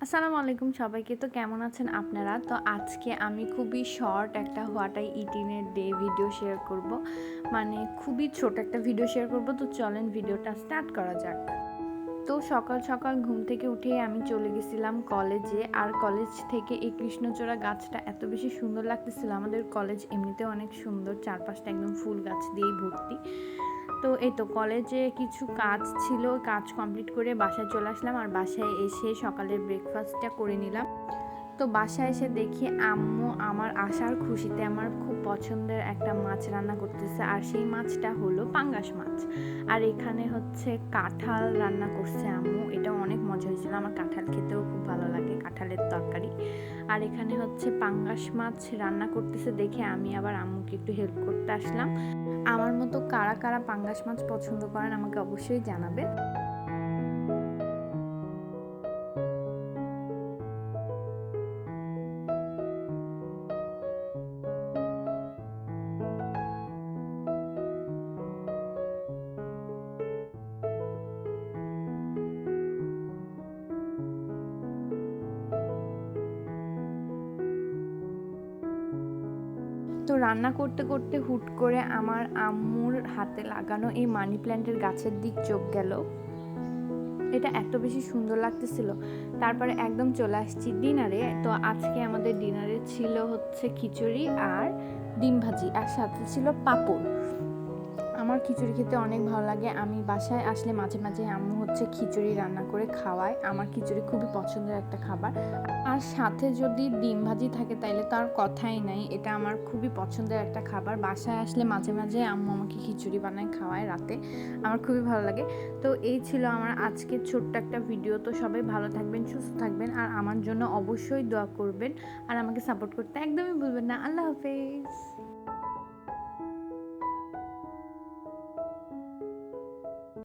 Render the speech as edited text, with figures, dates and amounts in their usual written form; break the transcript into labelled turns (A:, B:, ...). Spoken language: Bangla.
A: আসসালামু আলাইকুম সবাইকে। তো কেমন আছেন আপনারা? তো আজকে আমি খুবই শর্ট একটা what I it in a day video share করব। মানে খুবই ছোট একটা ভিডিও শেয়ার করব। তো চলেন ভিডিওটা স্টার্ট করা যাক। তো সকাল সকাল ঘুম থেকে উঠেই আমি চলে গেছিলাম কলেজে। আর কলেজ থেকে এই কৃষ্ণচূড়া গাছটা এত বেশি সুন্দর লাগতেছিল। আমাদের কলেজ এমনিতেও অনেক সুন্দর, চারপাশটা একদম ফুল গাছ দিয়েই ভর্তি। তো এই তো কলেজে কিছু কাজ ছিল, কাজ কমপ্লিট করে বাসায় চলে আসলাম। আর বাসায় এসে সকালের ব্রেকফাস্টটা করে নিলাম। তো বাসায় এসে দেখি আম্মু আমার আসার খুশিতে আমার খুব পছন্দের একটা মাছ রান্না করতেছে। আর সেই মাছটা হলো পাঙ্গাস মাছ। আর এখানে হচ্ছে কাঁঠাল রান্না করছে আম্মু। এটা অনেক মজা হয়েছিল, আমার কাঁঠাল খেতেও খুব ভালো লাগে, কাঁঠালের তরকারি। আর এখানে হচ্ছে পাঙ্গাস মাছ রান্না করতেছে দেখে আমি আবার আম্মুকে একটু হেল্প করতে আসলাম। আমার মতো কারা কারা পাঙ্গাস মাছ পছন্দ করেন আমাকে অবশ্যই জানাবেন। তো রান্না করতে করতে হুট করে আমার আম্মুর হাতে লাগানো এই মানি প্ল্যান্টের গাছের দিক চোখ গেল। এটা এত বেশি সুন্দর লাগতেছিল। তারপরে একদম চলে আসছি ডিনারে। তো আজকে আমাদের ডিনারে ছিল হচ্ছে খিচুড়ি আর ডিম ভাজি, আর সাথে ছিল পাঁপড়। আমার খিচুড়ি খেতে অনেক ভালো লাগে। আমি বাসায় আসলে মাঝে মাঝে আম্মু হচ্ছে খিচুড়ি রান্না করে খাওয়ায়। আমার খিচুড়ি খুবই পছন্দের একটা খাবার। আর সাথে যদি ডিম ভাজি থাকে তাইলে তো আর কথাই নাই, এটা আমার খুবই পছন্দের একটা খাবার। বাসায় আসলে মাঝে মাঝে আম্মু আমাকে খিচুড়ি বানায় খাওয়ায় রাতে, আমার খুবই ভালো লাগে। তো এই ছিল আমার আজকের ছোট্ট একটা ভিডিও। তো সবাই ভালো থাকবেন, সুস্থ থাকবেন, আর আমার জন্য অবশ্যই দোয়া করবেন। আর আমাকে সাপোর্ট করতে একদমই ভুলবেন না। আল্লাহ হাফেজ।